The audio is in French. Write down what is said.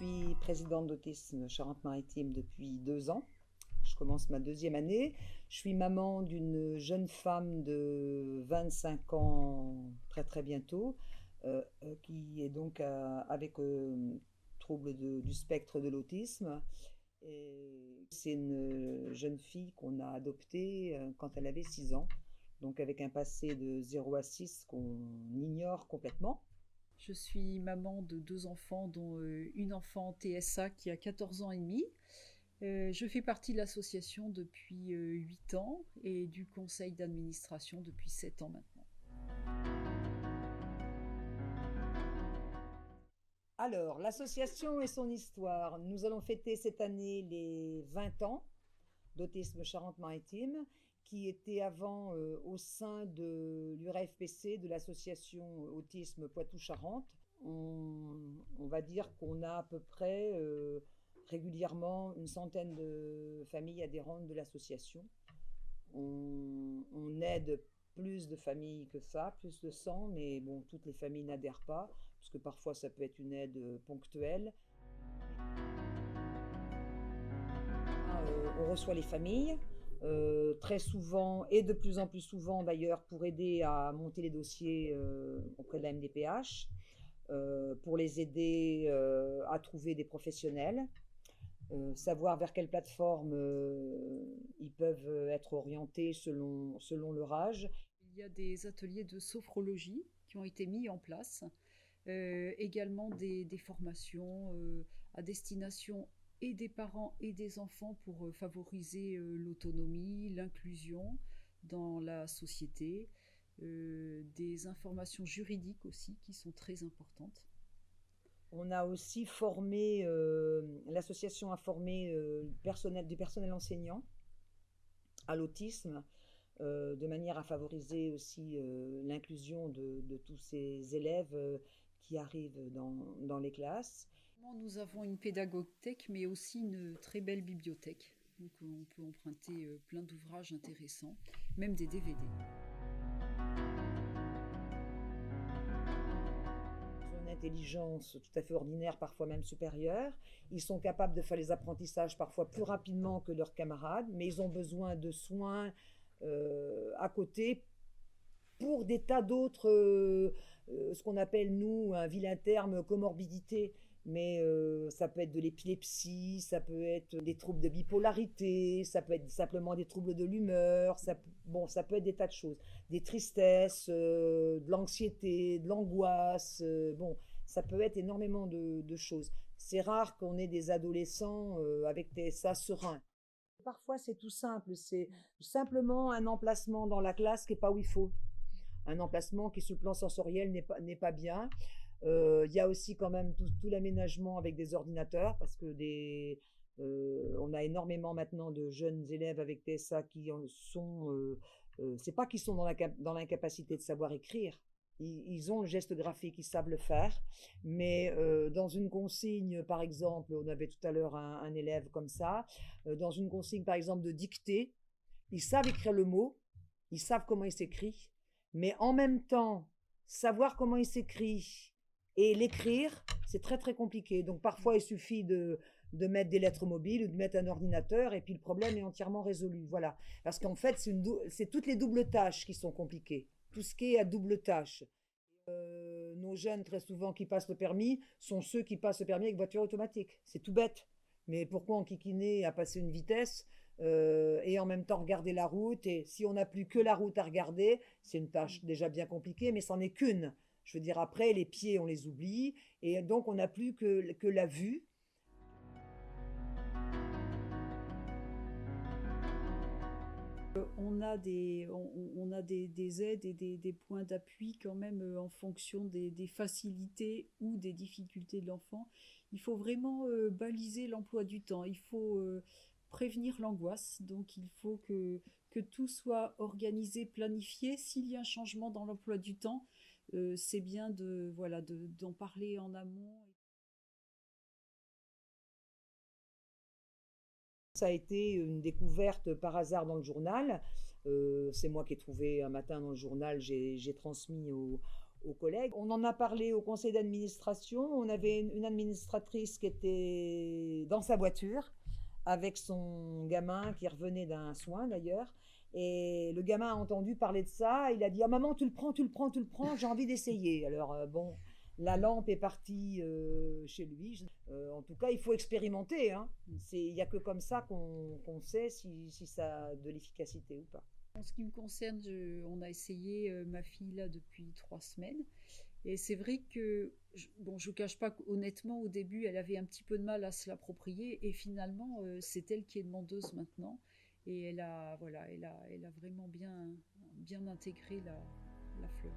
suis présidente d'Autisme Charente-Maritime depuis 2 ans. Je commence ma 2e année. Je suis maman d'une jeune femme de 25 ans, très très bientôt, qui est donc avec trouble du spectre de l'autisme. Et c'est une jeune fille qu'on a adoptée quand elle avait 6 ans, donc avec un passé de 0 à 6 qu'on ignore complètement. Je suis maman de 2 enfants, dont une enfant TSA qui a 14 ans et demi. Je fais partie de l'association depuis 8 ans et du conseil d'administration depuis 7 ans maintenant. Alors, l'association et son histoire. Nous allons fêter cette année les 20 ans d'Autisme Charente-Maritime, qui était avant au sein de l'URAFPC, de l'association Autisme Poitou-Charentes. On va dire qu'on a à peu près régulièrement une centaine de familles adhérentes de l'association. On aide plus de familles que ça, plus de 100, mais bon, toutes les familles n'adhèrent pas, parce que parfois ça peut être une aide ponctuelle. On reçoit les familles, très souvent, et de plus en plus souvent d'ailleurs, pour aider à monter les dossiers auprès de la MDPH, pour les aider à trouver des professionnels, savoir vers quelle plateforme ils peuvent être orientés selon leur âge. Il y a des ateliers de sophrologie qui ont été mis en place, également des formations à destination et des parents et des enfants pour favoriser l'autonomie, l'inclusion dans la société, des informations juridiques aussi qui sont très importantes. On a aussi formé, l'association a formé du personnel enseignant à l'autisme, de manière à favoriser aussi l'inclusion de tous ces élèves qui arrivent dans les classes. Nous avons une pédagothèque, mais aussi une très belle bibliothèque. Donc on peut emprunter plein d'ouvrages intéressants, même des DVD. Une intelligence tout à fait ordinaire, parfois même supérieure. Ils sont capables de faire les apprentissages parfois plus rapidement que leurs camarades, mais ils ont besoin de soins à côté pour des tas d'autres, ce qu'on appelle, nous, un vilain terme, comorbidité. Mais ça peut être de l'épilepsie, ça peut être des troubles de bipolarité, ça peut être simplement des troubles de l'humeur, ça peut être des tas de choses. Des tristesses, de l'anxiété, de l'angoisse, ça peut être énormément de choses. C'est rare qu'on ait des adolescents avec TSA sereins. Parfois, c'est tout simple, c'est simplement un emplacement dans la classe qui n'est pas où il faut. Un emplacement qui, sur le plan sensoriel, n'est pas bien. Il y a aussi quand même tout l'aménagement avec des ordinateurs, parce que on a énormément maintenant de jeunes élèves avec TSA qui sont, c'est pas qu'ils sont dans l'incapacité de savoir écrire, ils ont le geste graphique, ils savent le faire, mais dans une consigne, par exemple, on avait tout à l'heure un élève comme ça, dans une consigne par exemple de dictée, ils savent écrire le mot, ils savent comment il s'écrit, mais en même temps, savoir comment il s'écrit et l'écrire, c'est très très compliqué. Donc parfois, il suffit de mettre des lettres mobiles ou de mettre un ordinateur et puis le problème est entièrement résolu. Voilà. Parce qu'en fait, c'est toutes les doubles tâches qui sont compliquées. Tout ce qui est à double tâche. Nos jeunes, très souvent, qui passent le permis, sont ceux qui passent le permis avec voiture automatique. C'est tout bête. Mais pourquoi enquiquiner à passer une vitesse et en même temps regarder la route? Et si on n'a plus que la route à regarder, c'est une tâche déjà bien compliquée, mais c'en est qu'une. Je veux dire, après, les pieds, on les oublie, et donc on n'a plus que la vue. On a des aides et des points d'appui quand même en fonction des facilités ou des difficultés de l'enfant. Il faut vraiment baliser l'emploi du temps. Il faut prévenir l'angoisse. Donc il faut que tout soit organisé, planifié. S'il y a un changement dans l'emploi du temps, c'est bien d'en parler en amont. Ça a été une découverte par hasard dans le journal. C'est moi qui ai trouvé un matin dans le journal, j'ai transmis aux collègues. On en a parlé au conseil d'administration. On avait une administratrice qui était dans sa voiture avec son gamin qui revenait d'un soin d'ailleurs. Et le gamin a entendu parler de ça. Il a dit: «Ah, maman, tu le prends, tu le prends, tu le prends, j'ai envie d'essayer.» Alors, bon, la lampe est partie chez lui. En tout cas, il faut expérimenter, hein. Il n'y a que comme ça qu'on sait si ça a de l'efficacité ou pas. En ce qui me concerne, on a essayé ma fille là depuis 3 semaines. Et c'est vrai que, bon, je ne cache pas qu'honnêtement, au début, elle avait un petit peu de mal à se l'approprier. Et finalement, c'est elle qui est demandeuse maintenant. Et voilà, elle a vraiment bien intégré la fleur.